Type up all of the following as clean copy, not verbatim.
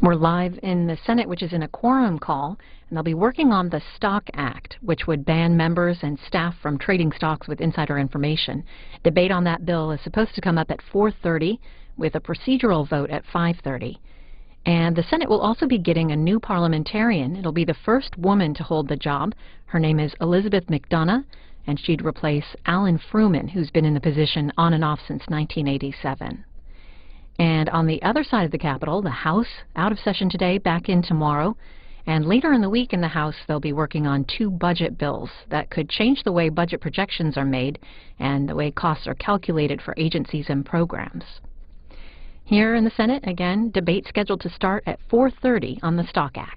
We're live in the Senate, which is in a quorum call, and they'll be working on the Stock Act, which would ban members and staff from trading stocks with insider information. Debate on that bill is supposed to come up at 4:30 with a procedural vote at 5:30. And the Senate will also be getting a new parliamentarian. It'll be the first woman to hold the job. Her name is Elizabeth McDonough, and she'd replace Alan Fruman, who's been in the position on and off since 1987. And on the other side of the Capitol, the House, out of session today, back in tomorrow. And later in the week in the House, they'll be working on 2 budget bills that could change the way budget projections are made and the way costs are calculated for agencies and programs. Here in the Senate, again, debate scheduled to start at 4:30 on the Stock Act.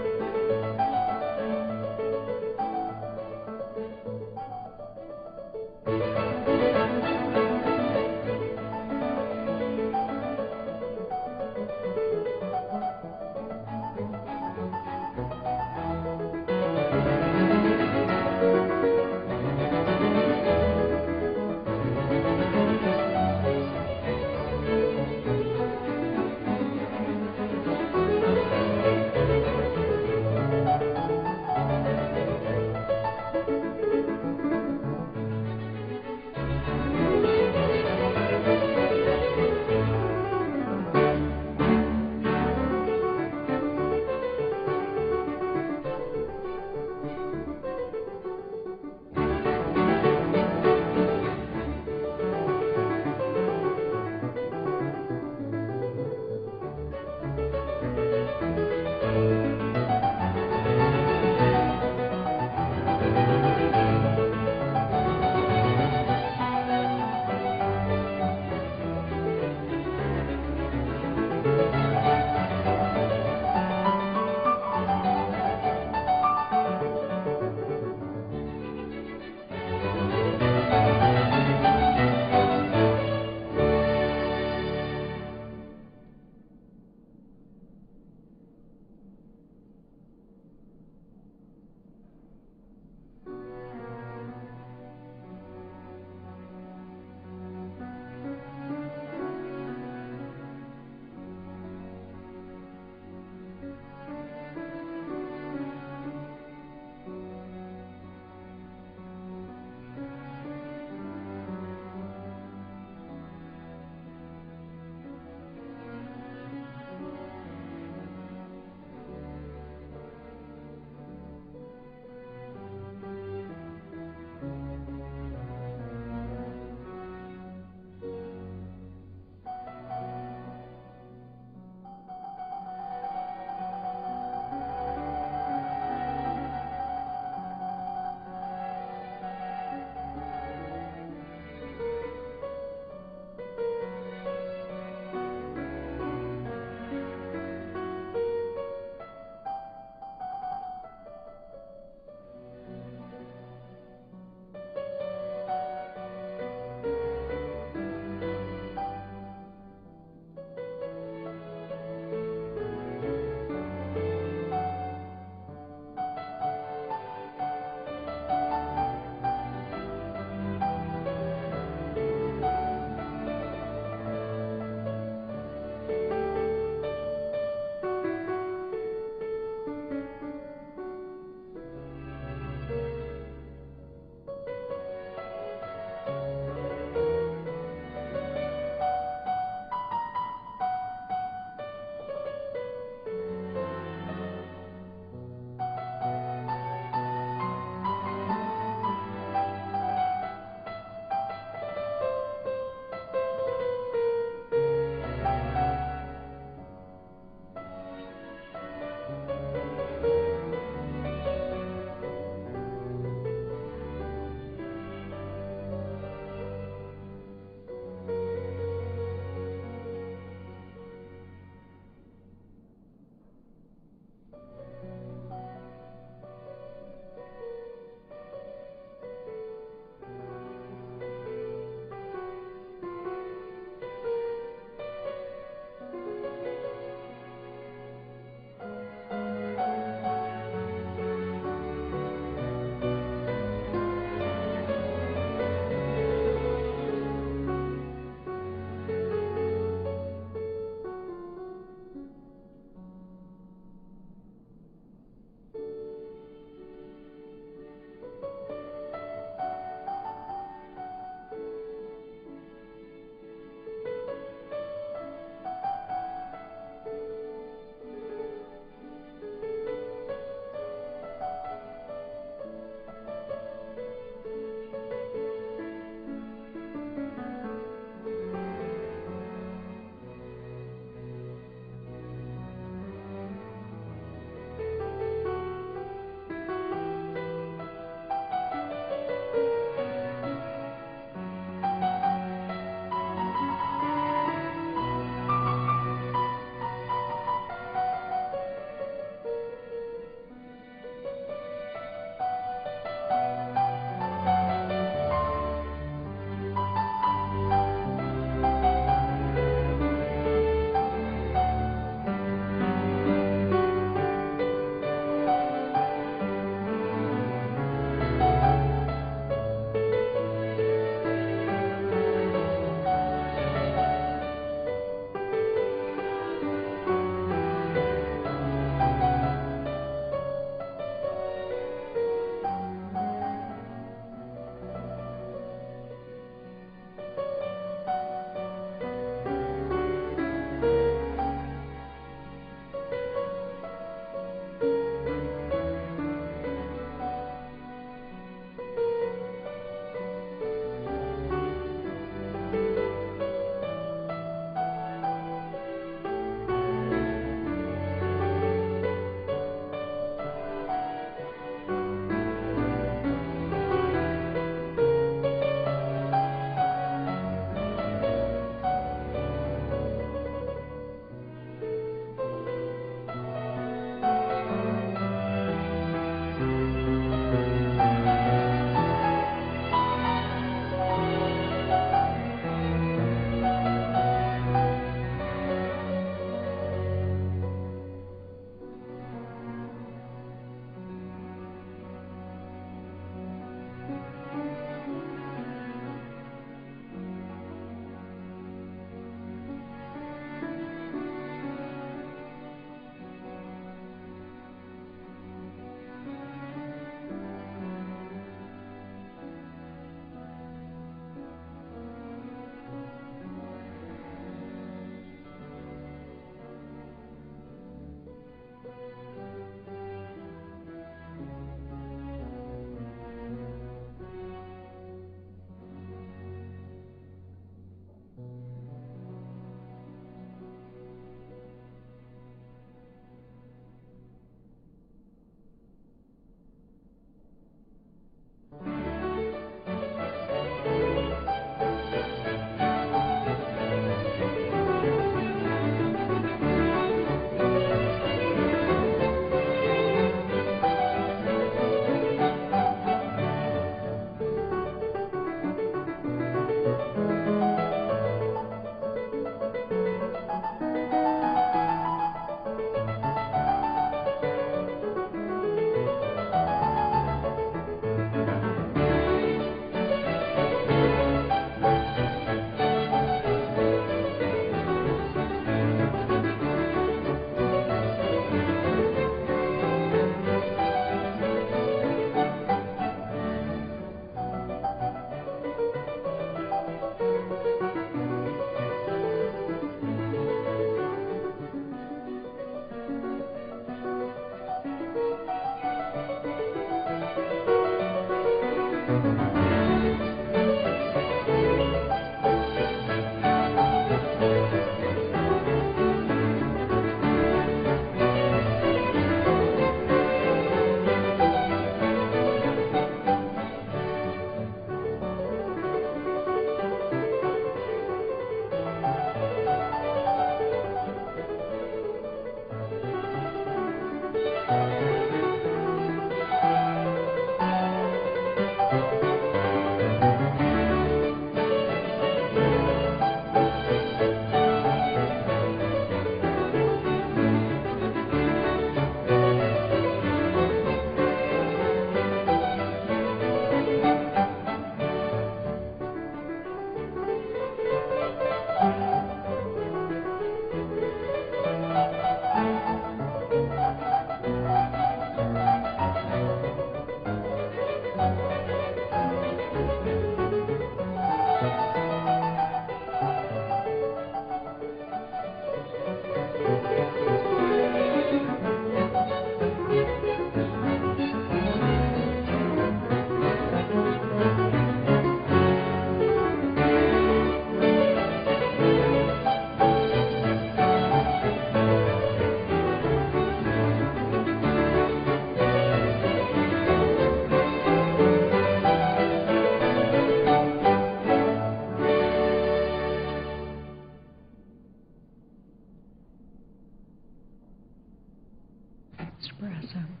Espresso.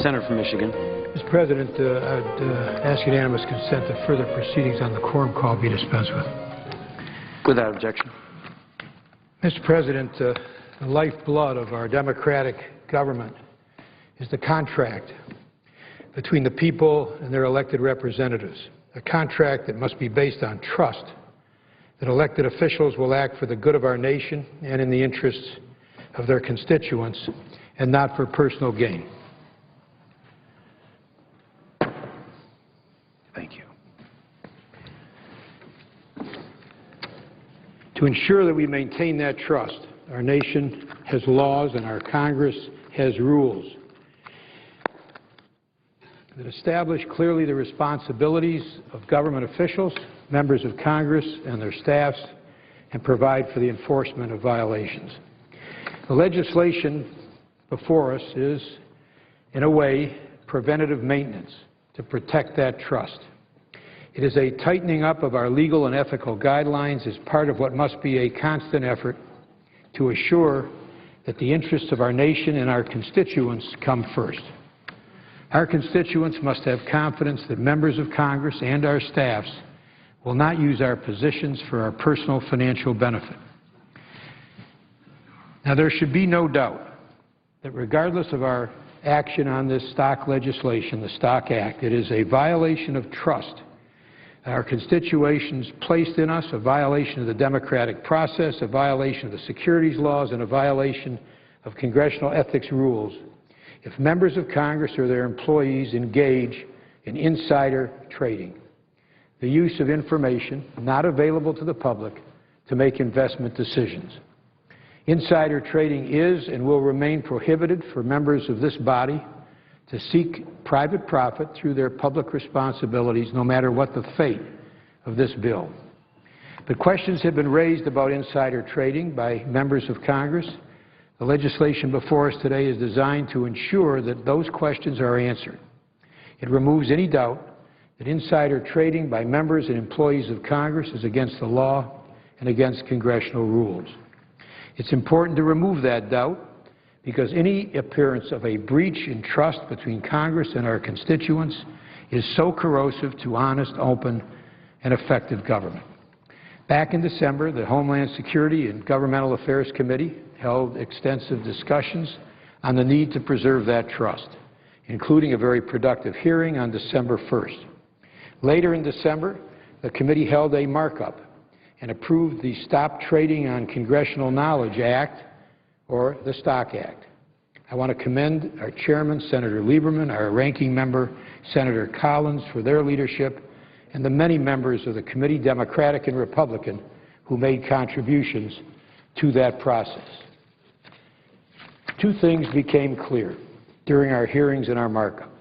Senator from Michigan. Mr. President, I'd ask unanimous consent that further proceedings on the quorum call be dispensed with. Without objection. Mr. President, the lifeblood of our democratic government is the contract between the people and their elected representatives, a contract that must be based on trust that elected officials will act for the good of our nation and in the interests of their constituents and not for personal gain. Thank you. To ensure that we maintain that trust, our nation has laws and our Congress has rules that establish clearly the responsibilities of government officials, members of Congress, and their staffs, and provide for the enforcement of violations. The legislation before us is, in a way, preventative maintenance to protect that trust. It is a tightening up of our legal and ethical guidelines as part of what must be a constant effort to assure that the interests of our nation and our constituents come first. Our constituents must have confidence that members of Congress and our staffs will not use our positions for our personal financial benefit. Now, there should be no doubt that regardless of our action on this stock legislation, the Stock Act, it is a violation of trust our constituents placed in us, a violation of the democratic process, a violation of the securities laws, and a violation of congressional ethics rules if members of Congress or their employees engage in insider trading, the use of information not available to the public to make investment decisions. Insider trading is and will remain prohibited for members of this body to seek private profit through their public responsibilities, no matter what the fate of this bill. But questions have been raised about insider trading by members of Congress. The legislation before us today is designed to ensure that those questions are answered. It removes any doubt that insider trading by members and employees of Congress is against the law and against congressional rules. It's important to remove that doubt because any appearance of a breach in trust between Congress and our constituents is so corrosive to honest, open, and effective government. Back in December, the Homeland Security and Governmental Affairs Committee held extensive discussions on the need to preserve that trust, including a very productive hearing on December 1st. Later in December, the committee held a markup and approved the Stop Trading on Congressional Knowledge Act, or the Stock Act. I want to commend our chairman, Senator Lieberman, our ranking member, Senator Collins, for their leadership, and the many members of the committee, Democratic and Republican, who made contributions to that process. Two things became clear during our hearings and our markup.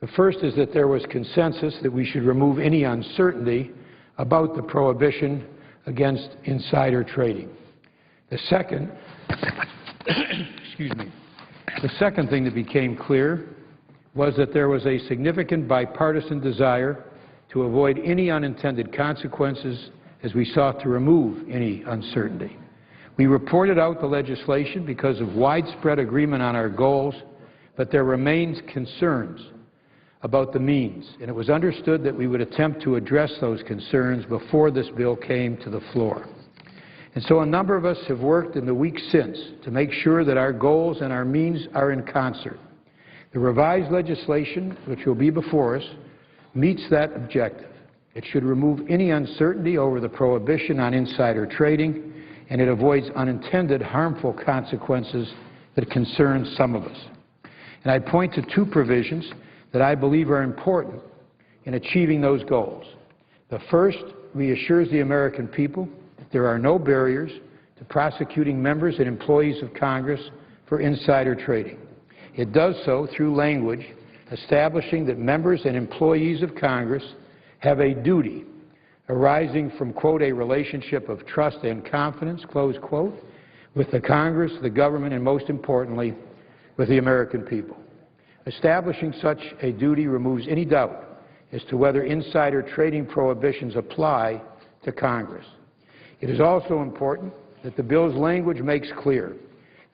The first is that there was consensus that we should remove any uncertainty about the prohibition against insider trading. The second The second thing that became clear was that there was a significant bipartisan desire to avoid any unintended consequences as we sought to remove any uncertainty. We reported out the legislation because of widespread agreement on our goals, but there remains concerns about the means, and it was understood that we would attempt to address those concerns before this bill came to the floor. And so a number of us have worked in the weeks since to make sure that our goals and our means are in concert. The revised legislation, which will be before us, meets that objective. It should remove any uncertainty over the prohibition on insider trading, and it avoids unintended harmful consequences that concern some of us. And I point to two provisions that I believe are important in achieving those goals. The first reassures the American people that there are no barriers to prosecuting members and employees of Congress for insider trading. It does so through language establishing that members and employees of Congress have a duty arising from, quote, a relationship of trust and confidence, close quote, with the Congress, the government, and most importantly, with the American people. Establishing such a duty removes any doubt as to whether insider trading prohibitions apply to Congress. It is also important that the bill's language makes clear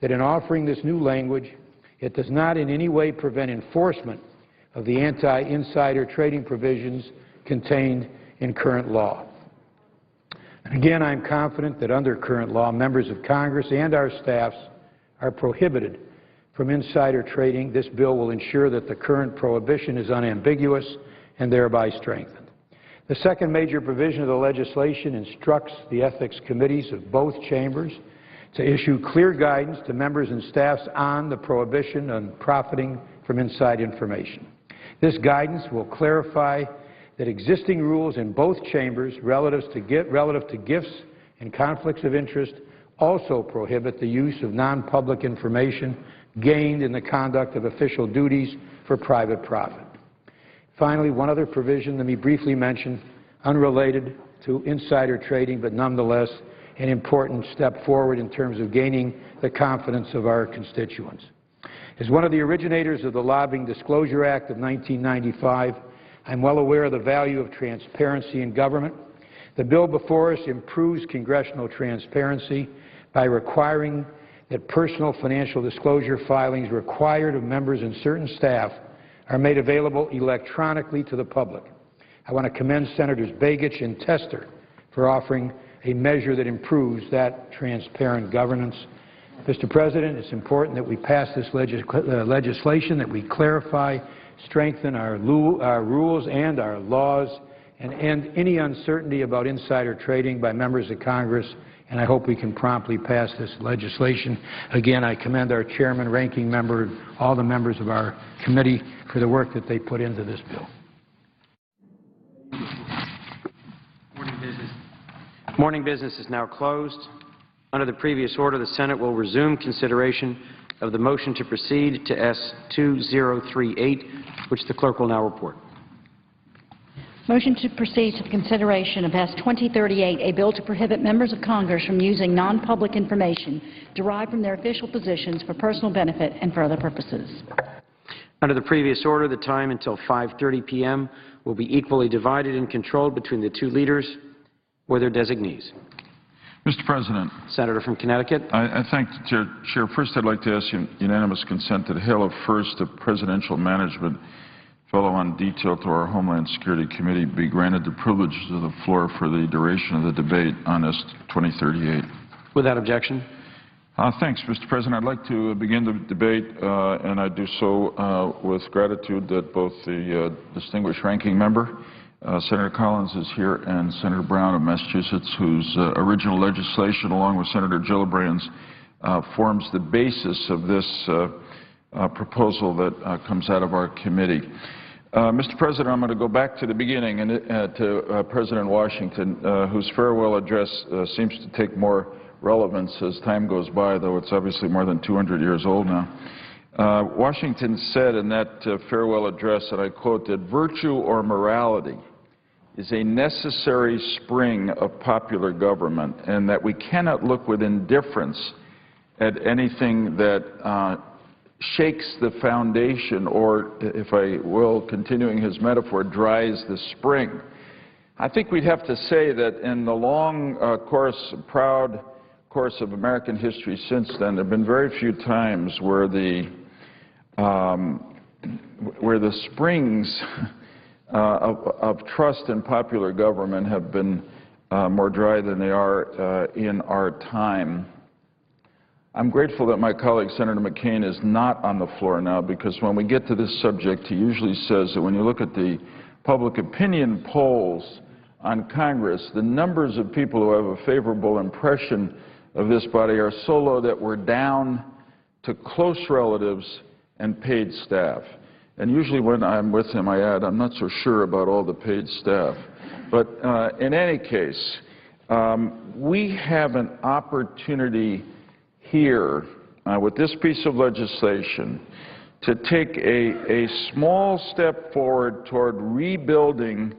that in offering this new language, it does not in any way prevent enforcement of the anti-insider trading provisions contained in current law. And again, I'm confident that under current law, members of Congress and our staffs are prohibited from insider trading. This bill will ensure that the current prohibition is unambiguous and thereby strengthened. The second major provision of the legislation instructs the ethics committees of both chambers to issue clear guidance to members and staffs on the prohibition on profiting from inside information. This guidance will clarify that existing rules in both chambers relative to gifts and conflicts of interest also prohibit the use of non-public information gained in the conduct of official duties for private profit. Finally, one other provision, let me briefly mention, unrelated to insider trading, but nonetheless an important step forward in terms of gaining the confidence of our constituents. As one of the originators of the Lobbying Disclosure Act of 1995, I'm well aware of the value of transparency in government. The bill before us improves congressional transparency by requiring that personal financial disclosure filings required of members and certain staff are made available electronically to the public. I want to commend Senators Begich and Tester for offering a measure that improves that transparent governance. Mr. President, it's important that we pass this legislation, that we clarify, strengthen our rules and our laws, and end any uncertainty about insider trading by members of Congress, and I hope we can promptly pass this legislation. Again, I commend our chairman, ranking member, and all the members of our committee for the work that they put into this bill. Morning business is now closed. Under the previous order, the Senate will resume consideration of the motion to proceed to S-2038, which the clerk will now report. Motion to proceed to the consideration of S-2038, a bill to prohibit members of Congress from using non-public information derived from their official positions for personal benefit and for other purposes. Under the previous order, the time until 5:30 p.m. will be equally divided and controlled between the two leaders or their designees. Mr. President. Senator from Connecticut. I thank the Chair. First, I'd like to ask unanimous consent that Hill of First, a Presidential Management Fellow on Detail to our Homeland Security Committee, be granted the privileges of the floor for the duration of the debate on S-2038. Without objection. Thanks, Mr. President. I'd like to begin the debate, and I do so with gratitude that both the distinguished ranking member, Senator Collins, is here, and Senator Brown of Massachusetts, whose original legislation, along with Senator Gillibrand's, forms the basis of this proposal that comes out of our committee. Mr. President, I'm going to go back to the beginning and to President Washington, whose farewell address seems to take more relevance as time goes by, though it's obviously more than 200 years old now. Washington said in that farewell address, and I quote, that virtue or morality is a necessary spring of popular government, and that we cannot look with indifference at anything that shakes the foundation or, if I will, continuing his metaphor, dries the spring. I think we'd have to say that in the long proud course of American history since then, there have been very few times where the springs of trust in popular government have been more dry than they are in our time. I'm grateful that my colleague Senator McCain is not on the floor now, because when we get to this subject, he usually says that when you look at the public opinion polls on Congress, the numbers of people who have a favorable impression of this body are so low that we're down to close relatives and paid staff. And usually when I'm with him, I add, I'm not so sure about all the paid staff. But in any case, we have an opportunity here with this piece of legislation to take a small step forward toward rebuilding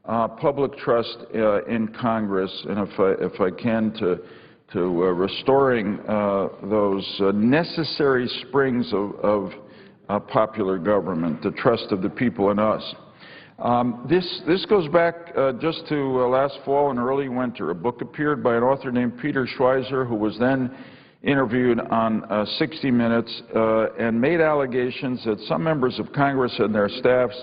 public trust in Congress, and if I can, to restoring those necessary springs of popular government, the trust of the people in us. This goes back just to last fall and early winter. A book appeared by an author named Peter Schweizer, who was then interviewed on 60 Minutes and made allegations that some members of Congress and their staffs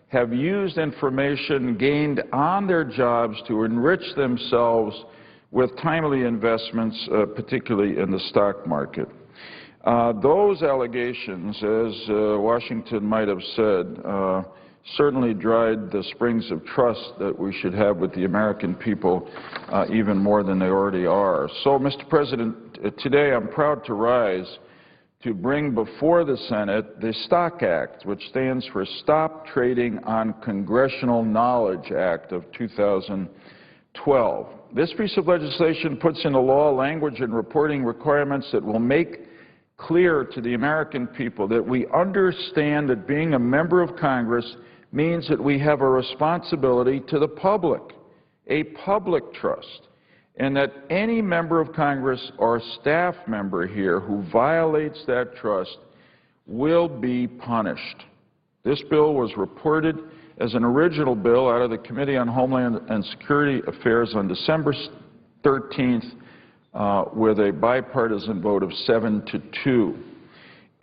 have used information gained on their jobs to enrich themselves with timely investments, particularly in the stock market. Those allegations, as Washington might have said, certainly dried the springs of trust that we should have with the American people even more than they already are. So, Mr. President, today I'm proud to rise to bring before the Senate the STOCK Act, which stands for Stop Trading on Congressional Knowledge Act of 2012. This piece of legislation puts into law language and reporting requirements that will make clear to the American people that we understand that being a member of Congress means that we have a responsibility to the public, a public trust, and that any member of Congress or staff member here who violates that trust will be punished. This bill was reported as an original bill out of the Committee on Homeland and Security Affairs on December 13th with a bipartisan vote of 7-2.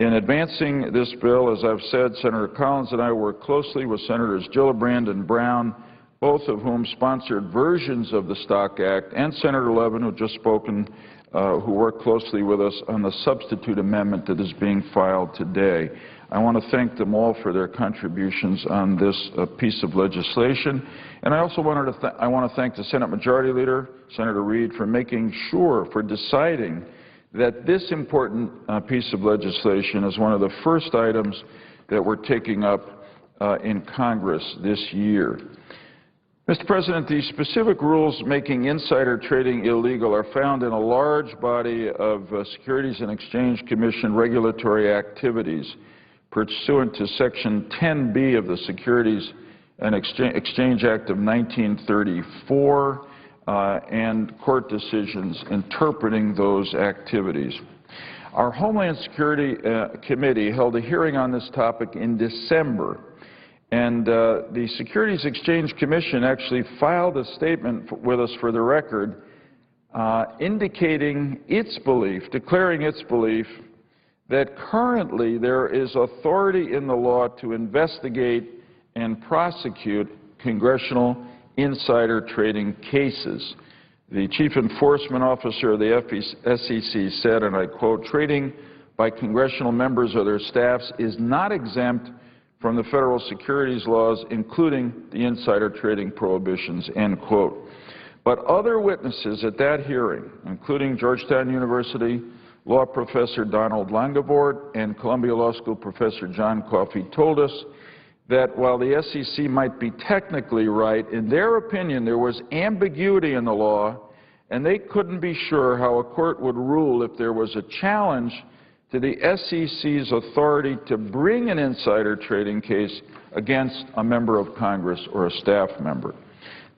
In advancing this bill, as I've said, Senator Collins and I worked closely with Senators Gillibrand and Brown, both of whom sponsored versions of the STOCK Act, and Senator Levin, who just spoken, who worked closely with us on the substitute amendment that is being filed today. I want to thank them all for their contributions on this piece of legislation. And I also want to thank the Senate Majority Leader, Senator Reid, for making sure, for deciding that this important piece of legislation is one of the first items that we're taking up in Congress this year. Mr. President, the specific rules making insider trading illegal are found in a large body of Securities and Exchange Commission regulatory activities pursuant to Section 10B of the Securities and Exchange Act of 1934 and court decisions interpreting those activities. Our Homeland Security Committee held a hearing on this topic in December, and the Securities Exchange Commission actually filed a statement with us for the record indicating its belief, declaring its belief that currently there is authority in the law to investigate and prosecute congressional insider trading cases. The Chief Enforcement Officer of the SEC said, and I quote, "Trading by congressional members or their staffs is not exempt from the federal securities laws, including the insider trading prohibitions," end quote. But other witnesses at that hearing, including Georgetown University law professor Donald Langevord and Columbia Law School professor John Coffey, told us that while the SEC might be technically right, in their opinion there was ambiguity in the law, and they couldn't be sure how a court would rule if there was a challenge to the SEC's authority to bring an insider trading case against a member of Congress or a staff member.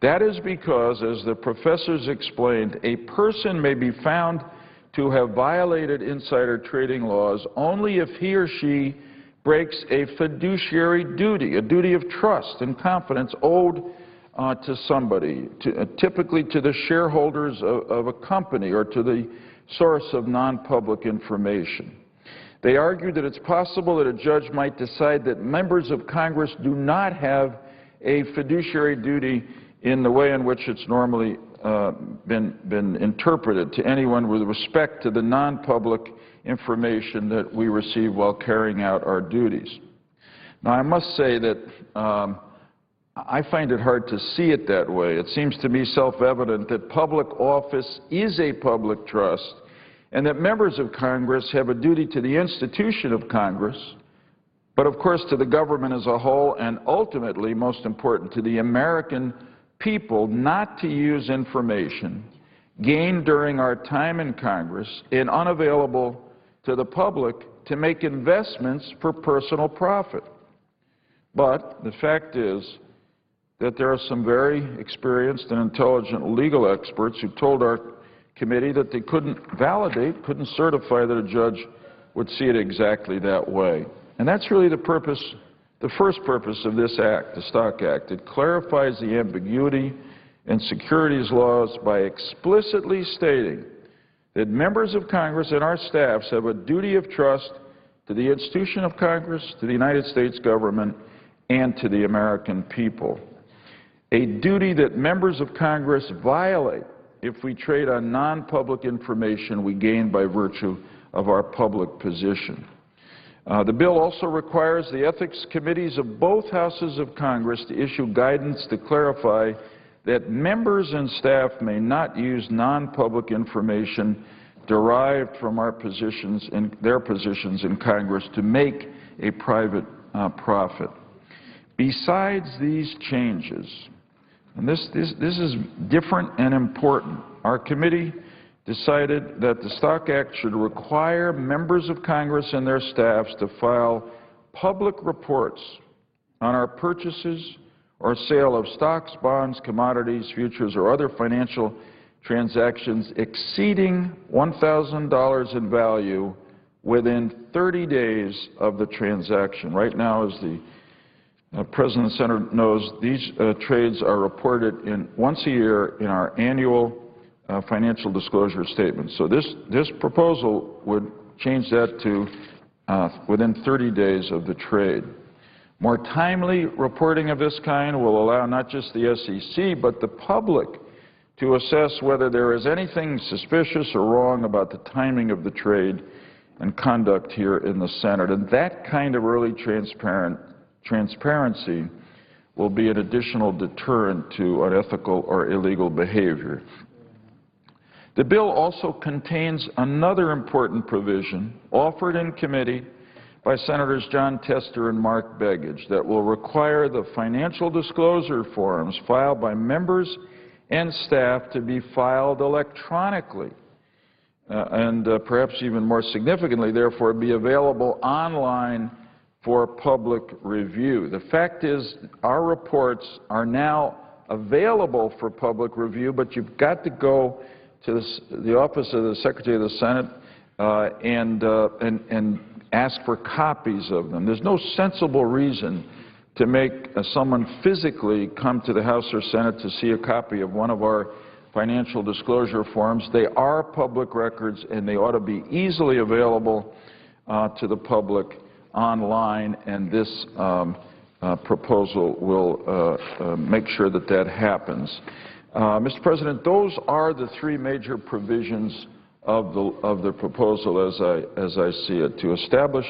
That is because, as the professors explained, a person may be found to have violated insider trading laws only if he or she breaks a fiduciary duty, a duty of trust and confidence owed to somebody, typically to the shareholders of a company or to the source of non-public information. They argued that it's possible that a judge might decide that members of Congress do not have a fiduciary duty in the way in which it's normally been interpreted to anyone with respect to the non-public information that we receive while carrying out our duties. Now, I must say that I find it hard to see it that way. It seems to me self-evident that public office is a public trust and that members of Congress have a duty to the institution of Congress, but of course to the government as a whole, and ultimately, most important, to the American people, not to use information gained during our time in Congress and unavailable to the public to make investments for personal profit. But the fact is that there are some very experienced and intelligent legal experts who told our committee that they couldn't validate, couldn't certify that a judge would see it exactly that way. And that's really the purpose, the first purpose of this act, the Stock Act. It clarifies the ambiguity in securities laws by explicitly stating that members of Congress and our staffs have a duty of trust to the institution of Congress, to the United States government, and to the American people. A duty that members of Congress violate if we trade on non-public information we gain by virtue of our public position. The bill also requires the ethics committees of both houses of Congress to issue guidance to clarify that members and staff may not use non-public information derived from our positions in their positions in Congress to make a private profit. Besides these changes, and this is different and important, our committee decided that the Stock Act should require members of Congress and their staffs to file public reports on our purchases or sale of stocks, bonds, commodities, futures, or other financial transactions exceeding $1,000 in value within 30 days of the transaction. Right now, as the President and Senator knows, these trades are reported once a year in our annual financial disclosure statement. So this proposal would change that to within 30 days of the trade. More timely reporting of this kind will allow not just the SEC, but the public to assess whether there is anything suspicious or wrong about the timing of the trade and conduct here in the Senate. And that kind of early transparency will be an additional deterrent to unethical or illegal behavior. The bill also contains another important provision offered in committee by Senators John Tester and Mark Begich that will require the financial disclosure forms filed by members and staff to be filed electronically and perhaps even more significantly, therefore, be available online for public review. The fact is our reports are now available for public review, but you've got to go to the Office of the Secretary of the Senate and ask for copies of them. There's no sensible reason to make someone physically come to the House or Senate to see a copy of one of our financial disclosure forms. They are public records, and they ought to be easily available to the public online, and this proposal will make sure that that happens. Mr. President, those are the three major provisions of the proposal as I see it: to establish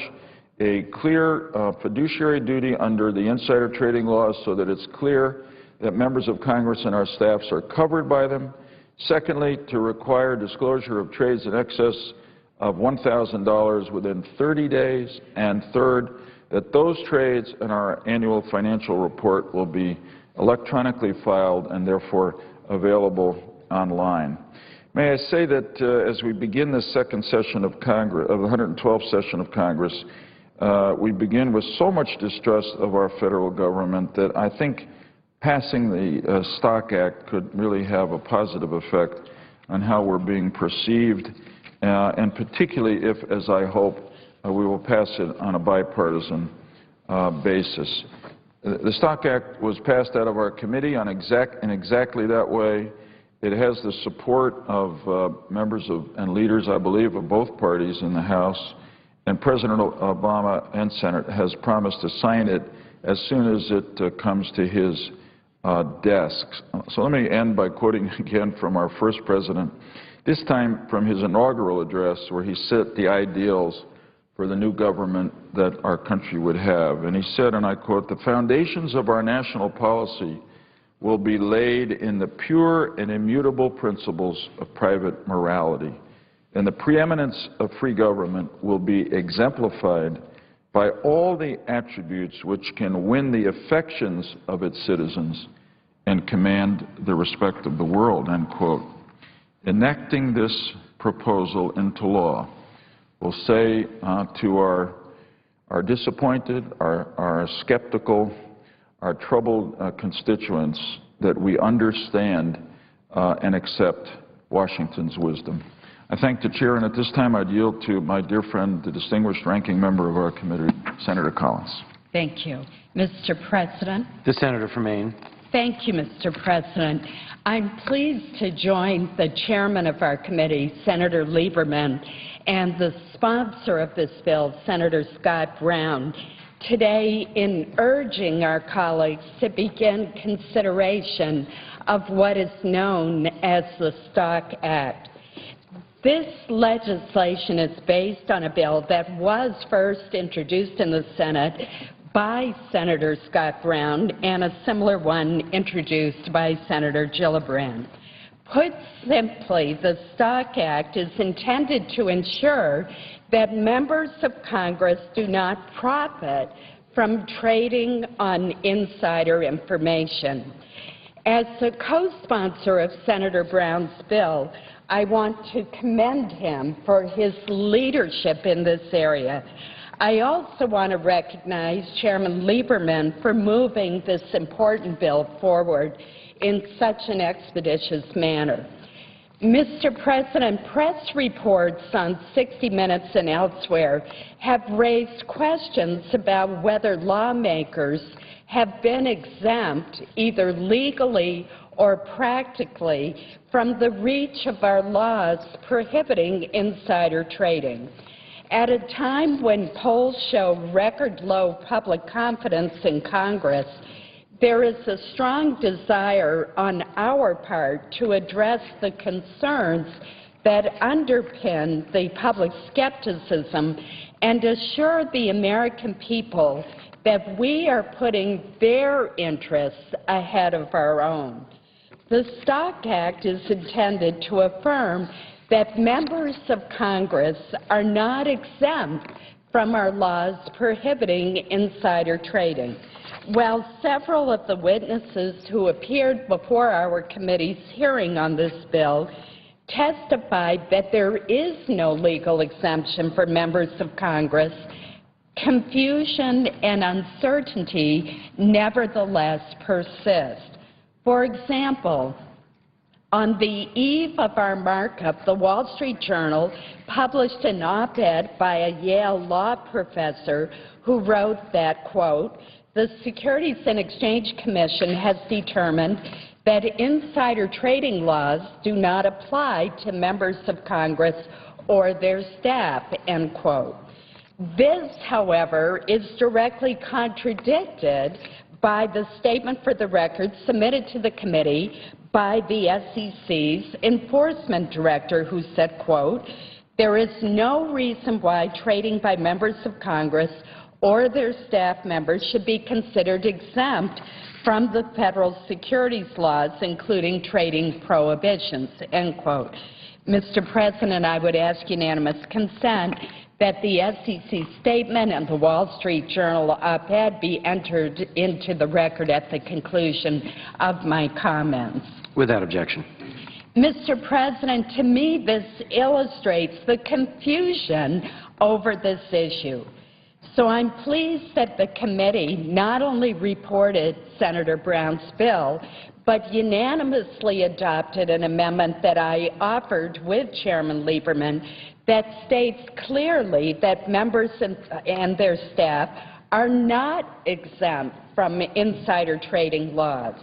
a clear fiduciary duty under the insider trading laws so that it's clear that members of Congress and our staffs are covered by them. Secondly, to require disclosure of trades in excess of $1,000 within 30 days. And third, that those trades in our annual financial report will be electronically filed and therefore available online. May I say that as we begin the second session of Congress, of the 112th session of Congress, we begin with so much distrust of our federal government that I think passing the Stock Act could really have a positive effect on how we're being perceived, and particularly if, as I hope, we will pass it on a bipartisan basis. The Stock Act was passed out of our committee in exactly that way. It has the support of members and leaders, I believe, of both parties in the House, and President Obama and Senate has promised to sign it as soon as it comes to his desk. So let me end by quoting again from our first president, this time from his inaugural address where he set the ideals for the new government that our country would have. And he said, and I quote, "The foundations of our national policy will be laid in the pure and immutable principles of private morality, and the preeminence of free government will be exemplified by all the attributes which can win the affections of its citizens and command the respect of the world," end quote. Enacting this proposal into law will say to our disappointed, our skeptical, our troubled constituents that we understand and accept Washington's wisdom. I thank the Chair, and at this time I'd yield to my dear friend, the distinguished ranking member of our committee, Senator Collins. Thank you. Mr. President. The Senator from Maine. Thank you, Mr. President. I'm pleased to join the chairman of our committee, Senator Lieberman, and the sponsor of this bill, Senator Scott Brown, today in urging our colleagues to begin consideration of what is known as the Stock Act. This legislation is based on a bill that was first introduced in the Senate by Senator Scott Brown and a similar one introduced by Senator Gillibrand. Put simply, the Stock Act is intended to ensure that members of Congress do not profit from trading on insider information. As the co-sponsor of Senator Brown's bill, I want to commend him for his leadership in this area. I also want to recognize Chairman Lieberman for moving this important bill forward in such an expeditious manner. Mr. President, press reports on 60 Minutes and elsewhere have raised questions about whether lawmakers have been exempt, either legally or practically, from the reach of our laws prohibiting insider trading. At a time when polls show record-low public confidence in Congress, there is a strong desire on our part to address the concerns that underpin the public skepticism and assure the American people that we are putting their interests ahead of our own. The Stock Act is intended to affirm that members of Congress are not exempt from our laws prohibiting insider trading. While several of the witnesses who appeared before our committee's hearing on this bill testified that there is no legal exemption for members of Congress, confusion and uncertainty nevertheless persist. For example, on the eve of our markup, the Wall Street Journal published an op-ed by a Yale law professor who wrote that, quote, "The Securities and Exchange Commission has determined that insider trading laws do not apply to members of Congress or their staff," end quote. This, however, is directly contradicted by the statement for the record submitted to the committee by the SEC's enforcement director, who said, quote, "There is no reason why trading by members of Congress or their staff members should be considered exempt from the federal securities laws, including trading prohibitions," end quote. Mr. President, I would ask unanimous consent that the SEC statement and the Wall Street Journal op-ed be entered into the record at the conclusion of my comments. Without objection. Mr. President, to me this illustrates the confusion over this issue. So I'm pleased that the committee not only reported Senator Brown's bill, but unanimously adopted an amendment that I offered with Chairman Lieberman that states clearly that members and their staff are not exempt from insider trading laws.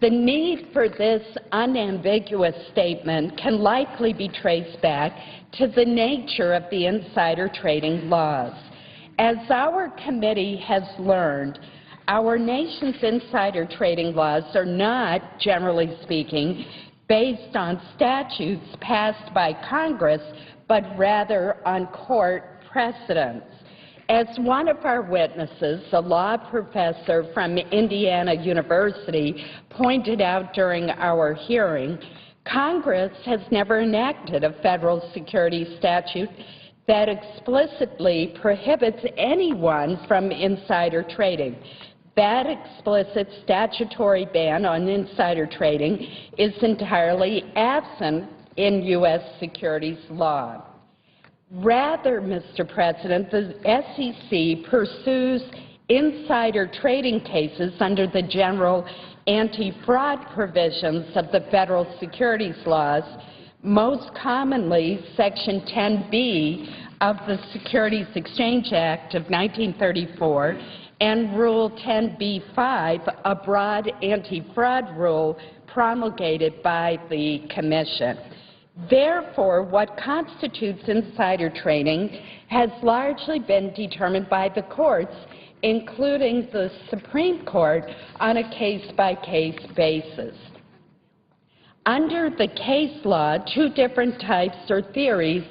The need for this unambiguous statement can likely be traced back to the nature of the insider trading laws. As our committee has learned, our nation's insider trading laws are not, generally speaking, based on statutes passed by Congress, but rather on court precedents. As one of our witnesses, a law professor from Indiana University, pointed out during our hearing, Congress has never enacted a federal securities statute that explicitly prohibits anyone from insider trading. That explicit statutory ban on insider trading is entirely absent in U.S. securities law. Rather, Mr. President, the SEC pursues insider trading cases under the general anti-fraud provisions of the federal securities laws, most commonly Section 10b of the Securities Exchange Act of 1934 and Rule 10b-5, a broad anti-fraud rule promulgated by the Commission. Therefore, what constitutes insider trading has largely been determined by the courts, including the Supreme Court, on a case-by-case basis. Under the case law, two different types or theories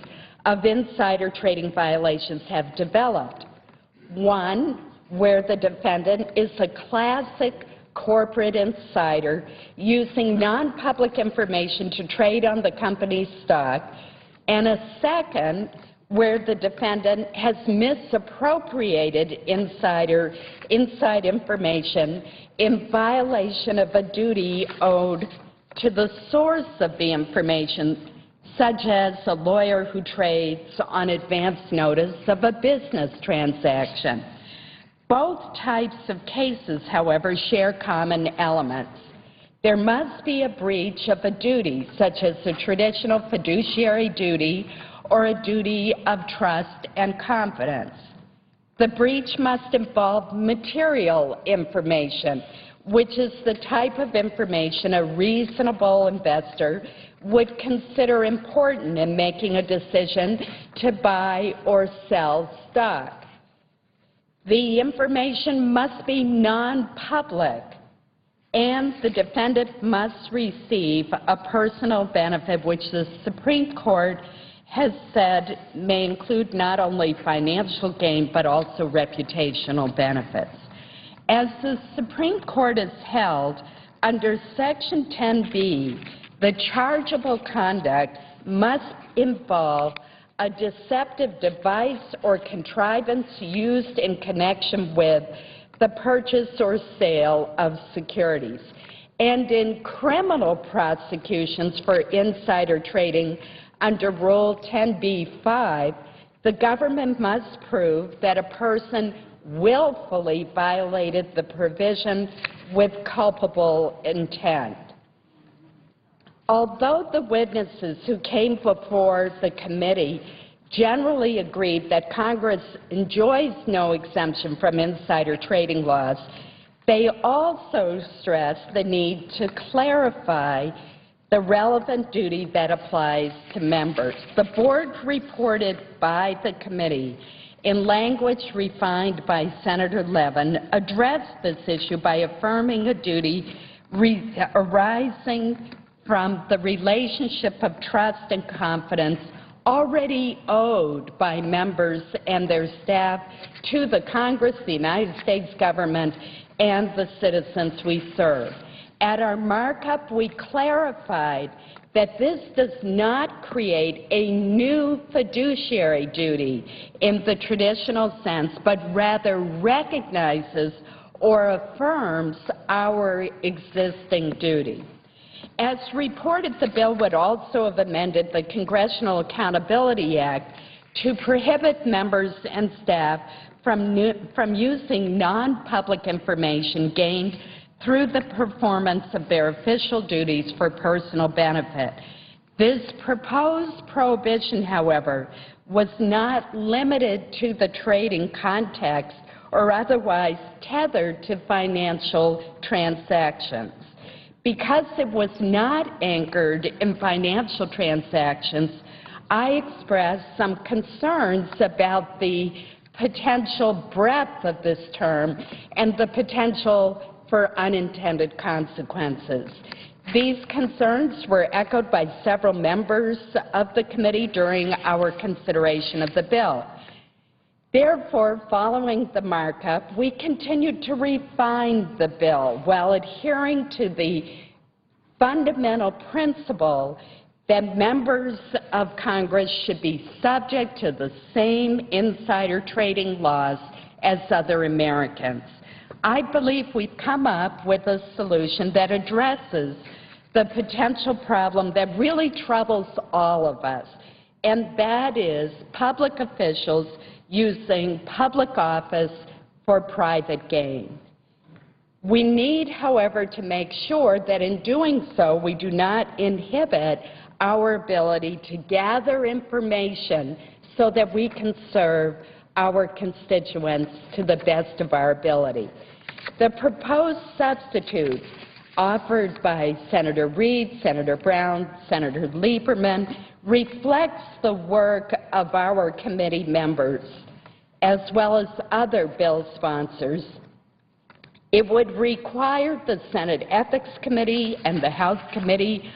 of insider trading violations have developed. One, where the defendant is a classic corporate insider using non-public information to trade on the company's stock, and a second where the defendant has misappropriated inside information in violation of a duty owed to the source of the information, such as a lawyer who trades on advance notice of a business transaction. Both types of cases, however, share common elements. There must be a breach of a duty, such as a traditional fiduciary duty or a duty of trust and confidence. The breach must involve material information, which is the type of information a reasonable investor would consider important in making a decision to buy or sell stock. The information must be non-public, and the defendant must receive a personal benefit, which the Supreme Court has said may include not only financial gain but also reputational benefits. As the Supreme Court has held, under Section 10b, the chargeable conduct must involve a deceptive device or contrivance used in connection with the purchase or sale of securities. And in criminal prosecutions for insider trading under Rule 10b-5, the government must prove that a person willfully violated the provision with culpable intent. Although the witnesses who came before the committee generally agreed that Congress enjoys no exemption from insider trading laws, they also stressed the need to clarify the relevant duty that applies to members. The board reported by the committee in language refined by Senator Levin addressed this issue by affirming a duty arising from the relationship of trust and confidence already owed by members and their staff to the Congress, the United States government, and the citizens we serve. At our markup, we clarified that this does not create a new fiduciary duty in the traditional sense, but rather recognizes or affirms our existing duty. As reported, the bill would also have amended the Congressional Accountability Act to prohibit members and staff from using non-public information gained through the performance of their official duties for personal benefit. This proposed prohibition, however, was not limited to the trading context or otherwise tethered to financial transactions. Because it was not anchored in financial transactions, I expressed some concerns about the potential breadth of this term and the potential for unintended consequences. These concerns were echoed by several members of the committee during our consideration of the bill. Therefore, following the markup, we continued to refine the bill while adhering to the fundamental principle that members of Congress should be subject to the same insider trading laws as other Americans. I believe we've come up with a solution that addresses the potential problem that really troubles all of us, and that is public officials using public office for private gain. We need, however, to make sure that in doing so we do not inhibit our ability to gather information so that we can serve our constituents to the best of our ability. The proposed substitute offered by Senator Reid, Senator Brown, Senator Lieberman reflects the work of our committee members as well as other bill sponsors. It would require the Senate Ethics Committee and the House Committee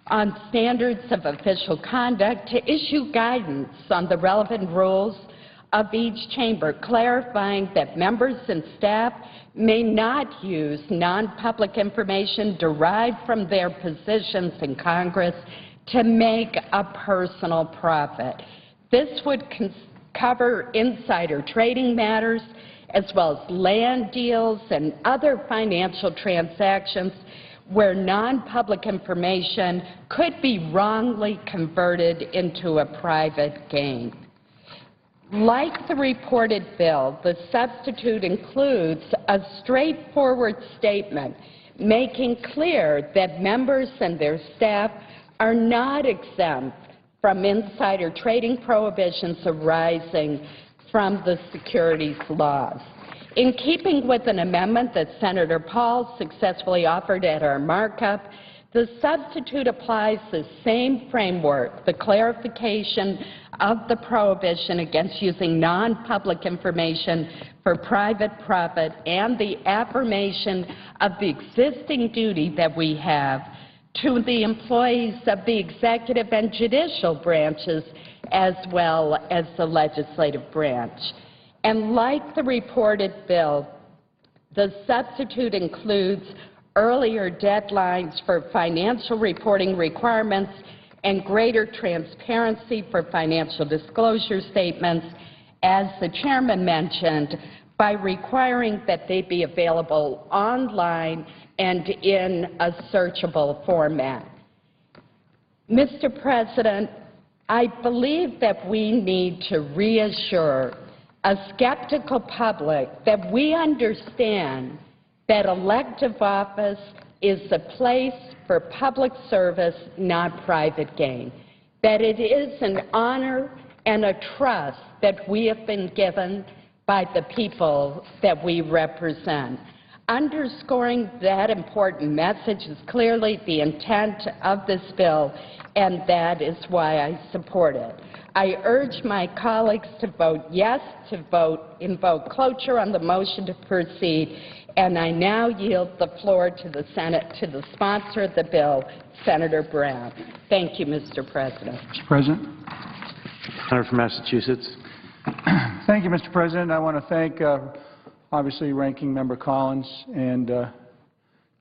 on Standards of Official Conduct to issue guidance on the relevant rules of each chamber, clarifying that members and staff may not use non-public information derived from their positions in Congress to make a personal profit. This would cover insider trading matters as well as land deals and other financial transactions where non-public information could be wrongly converted into a private gain. Like the reported bill, the substitute includes a straightforward statement making clear that members and their staff are not exempt from insider trading prohibitions arising from the securities laws. In keeping with an amendment that Senator Paul successfully offered at our markup, the substitute applies the same framework, the clarification of the prohibition against using non-public information for private profit and the affirmation of the existing duty that we have to the employees of the executive and judicial branches as well as the legislative branch. And like the reported bill, the substitute includes earlier deadlines for financial reporting requirements and greater transparency for financial disclosure statements, as the chairman mentioned, by requiring that they be available online and in a searchable format. Mr. President, I believe that we need to reassure a skeptical public that we understand that elective office is a place for public service, not private gain, that it is an honor and a trust that we have been given by the people that we represent. Underscoring that important message is clearly the intent of this bill, and that is why I support it. I urge my colleagues to vote yes, to invoke cloture on the motion to proceed, and I now yield the floor to the Senate, to the sponsor of the bill, Senator Brown. Thank you, Mr. President. Mr. President. Senator from Massachusetts. Thank you, Mr. President. I want to thank, obviously, Ranking Member Collins and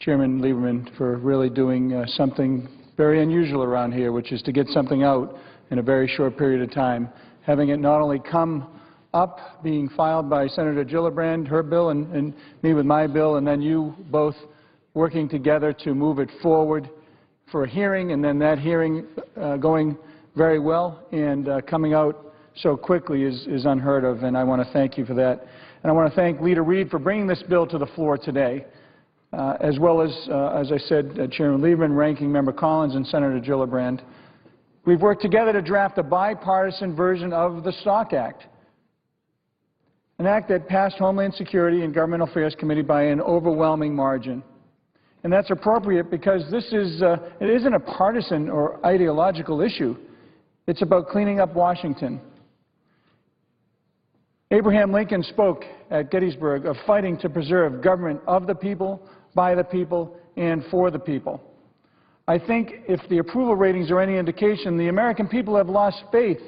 Chairman Lieberman for really doing something very unusual around here, which is to get something out in a very short period of time, having it not only come up, being filed by Senator Gillibrand, her bill, and me with my bill, and then you both working together to move it forward for a hearing, and then that hearing going very well and coming out so quickly is unheard of, and I want to thank you for that. And I want to thank Leader Reid for bringing this bill to the floor today, as well as I said, Chairman Lieberman, Ranking Member Collins, and Senator Gillibrand. We've worked together to draft a bipartisan version of the Stock Act, an act that passed Homeland Security and Government Affairs Committee by an overwhelming margin. And that's appropriate because this is, it isn't a partisan or ideological issue. It's about cleaning up Washington. Abraham Lincoln spoke at Gettysburg of fighting to preserve government of the people, by the people, and for the people. I think if the approval ratings are any indication, the American people have lost faith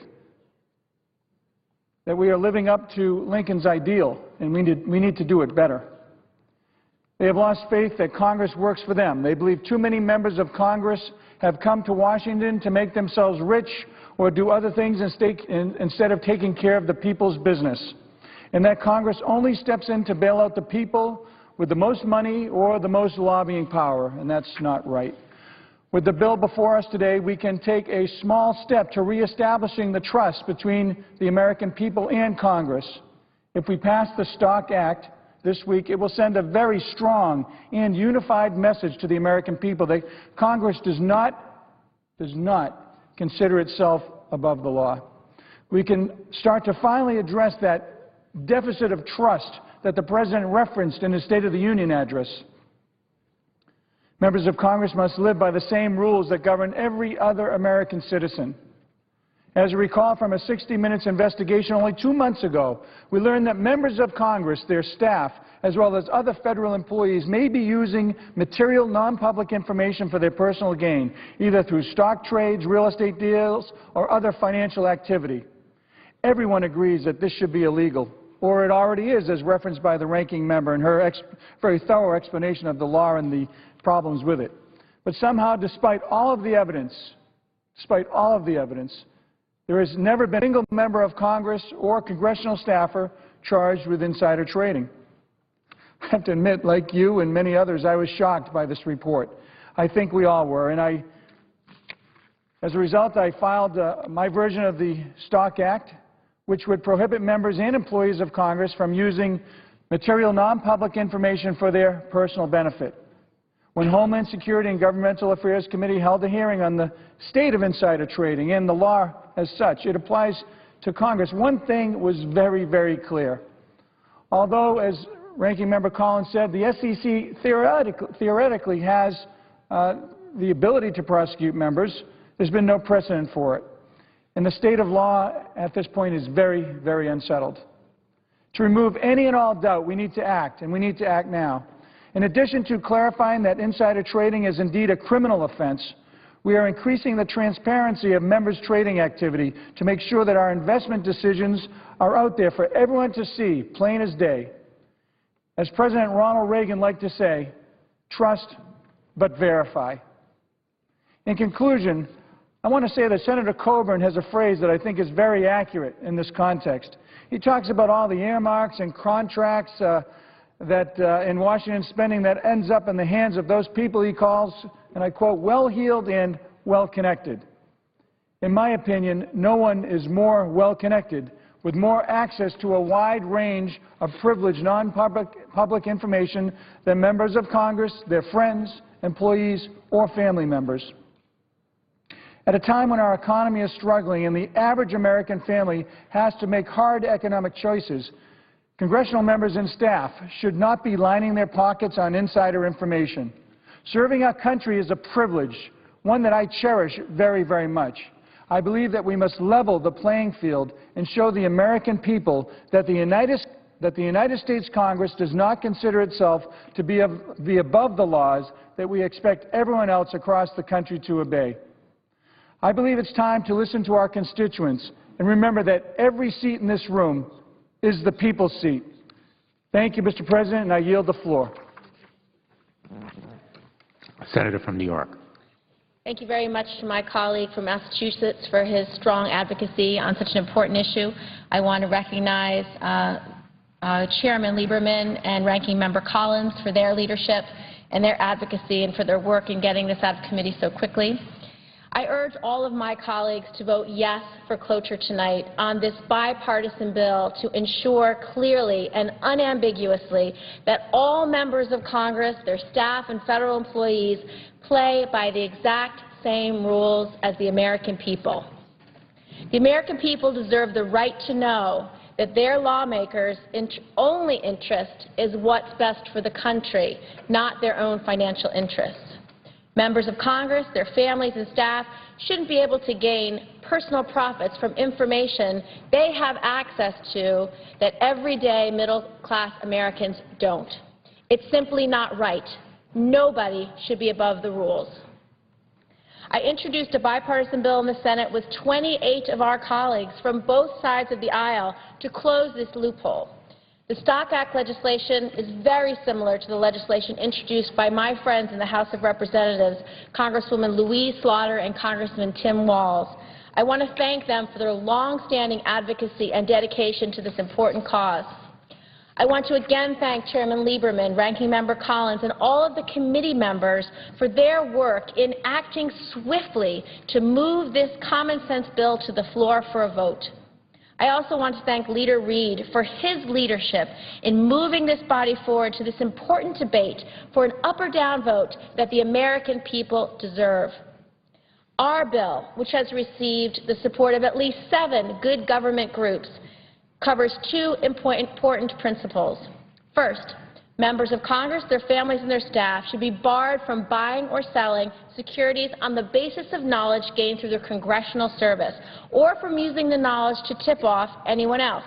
that we are living up to Lincoln's ideal, and we need to do it better. They have lost faith that Congress works for them. They believe too many members of Congress have come to Washington to make themselves rich or do other things instead of taking care of the people's business, and that Congress only steps in to bail out the people with the most money or the most lobbying power, and that's not right. With the bill before us today, we can take a small step to reestablishing the trust between the American people and Congress. If we pass the Stock Act this week, it will send a very strong and unified message to the American people that Congress does not consider itself above the law. We can start to finally address that deficit of trust that the President referenced in his State of the Union address. Members of Congress must live by the same rules that govern every other American citizen. As you recall from a 60 Minutes investigation only 2 months ago, we learned that members of Congress, their staff, as well as other federal employees may be using material non-public information for their personal gain, either through stock trades, real estate deals, or other financial activity. Everyone agrees that this should be illegal, or it already is, as referenced by the ranking member in her very thorough explanation of the law and the problems with it. But somehow, despite all of the evidence, there has never been a single member of Congress or congressional staffer charged with insider trading. I have to admit, like you and many others, I was shocked by this report. I think we all were, and as a result, I filed my version of the Stock Act, which would prohibit members and employees of Congress from using material non-public information for their personal benefit. When Homeland Security and Governmental Affairs Committee held a hearing on the state of insider trading and the law as such, it applies to Congress. One thing was very, very clear. Although, as Ranking Member Collins said, the SEC theoretically has the ability to prosecute members, there's been no precedent for it. And the state of law at this point is very, very unsettled. To remove any and all doubt, we need to act, and we need to act now. In addition to clarifying that insider trading is indeed a criminal offense, we are increasing the transparency of members' trading activity to make sure that our investment decisions are out there for everyone to see, plain as day. As President Ronald Reagan liked to say, trust but verify. In conclusion, I want to say that Senator Coburn has a phrase that I think is very accurate in this context. He talks about all the earmarks and contracts in Washington spending that ends up in the hands of those people he calls, and I quote, well-heeled and well-connected. In my opinion, no one is more well-connected with more access to a wide range of privileged non-public information than members of Congress, their friends, employees, or family members. At a time when our economy is struggling and the average American family has to make hard economic choices, congressional members and staff should not be lining their pockets on insider information. Serving our country is a privilege, one that I cherish very, very much. I believe that we must level the playing field and show the American people that the United States Congress does not consider itself to be above the laws that we expect everyone else across the country to obey. I believe it's time to listen to our constituents and remember that every seat in this room is the people's seat. Thank you, Mr. President, and I yield the floor. Senator from New York. Thank you very much to my colleague from Massachusetts for his strong advocacy on such an important issue. I want to recognize Chairman Lieberman and Ranking Member Collins for their leadership and their advocacy and for their work in getting this out of committee so quickly. I urge all of my colleagues to vote yes for cloture tonight on this bipartisan bill to ensure clearly and unambiguously that all members of Congress, their staff, and federal employees play by the exact same rules as the American people. The American people deserve the right to know that their lawmakers' only interest is what's best for the country, not their own financial interests. Members of Congress, their families and staff shouldn't be able to gain personal profits from information they have access to that everyday middle-class Americans don't. It's simply not right. Nobody should be above the rules. I introduced a bipartisan bill in the Senate with 28 of our colleagues from both sides of the aisle to close this loophole. The Stock Act legislation is very similar to the legislation introduced by my friends in the House of Representatives, Congresswoman Louise Slaughter and Congressman Tim Walz. I want to thank them for their long-standing advocacy and dedication to this important cause. I want to again thank Chairman Lieberman, Ranking Member Collins, and all of the committee members for their work in acting swiftly to move this common-sense bill to the floor for a vote. I also want to thank Leader Reid for his leadership in moving this body forward to this important debate for an up or down vote that the American people deserve. Our bill, which has received the support of at least 7 good government groups, covers 2 important principles. First, members of Congress, their families, and their staff should be barred from buying or selling securities on the basis of knowledge gained through their congressional service or from using the knowledge to tip off anyone else.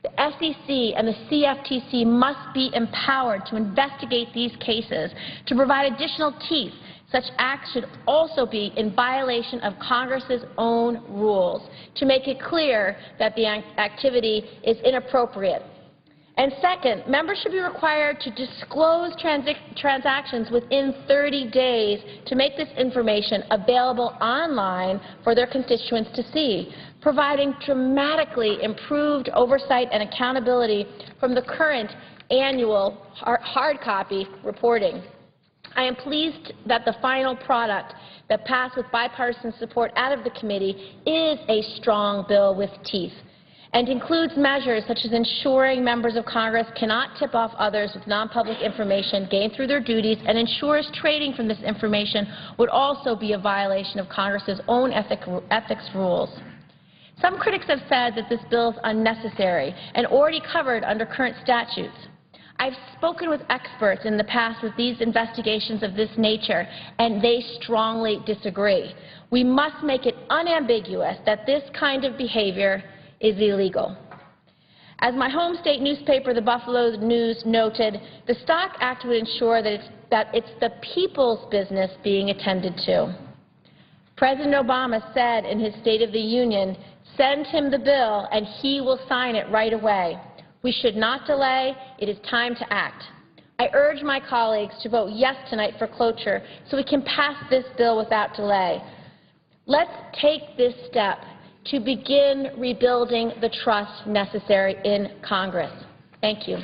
The SEC and the CFTC must be empowered to investigate these cases to provide additional teeth. Such acts should also be in violation of Congress's own rules to make it clear that the activity is inappropriate. And second, members should be required to disclose transactions within 30 days to make this information available online for their constituents to see, providing dramatically improved oversight and accountability from the current annual hard copy reporting. I am pleased that the final product that passed with bipartisan support out of the committee is a strong bill with teeth and includes measures such as ensuring members of Congress cannot tip off others with non-public information gained through their duties, and ensures trading from this information would also be a violation of Congress's own ethics rules. Some critics have said that this bill is unnecessary and already covered under current statutes. I've spoken with experts in the past with these investigations of this nature, and they strongly disagree. We must make it unambiguous that this kind of behavior is illegal. As my home state newspaper, the Buffalo News, noted, the Stock Act would ensure that it's the people's business being attended to. President Obama said in his State of the Union, "Send him the bill and he will sign it right away." We should not delay. It is time to act. I urge my colleagues to vote yes tonight for cloture so we can pass this bill without delay. Let's take this step to begin rebuilding the trust necessary in Congress. Thank you.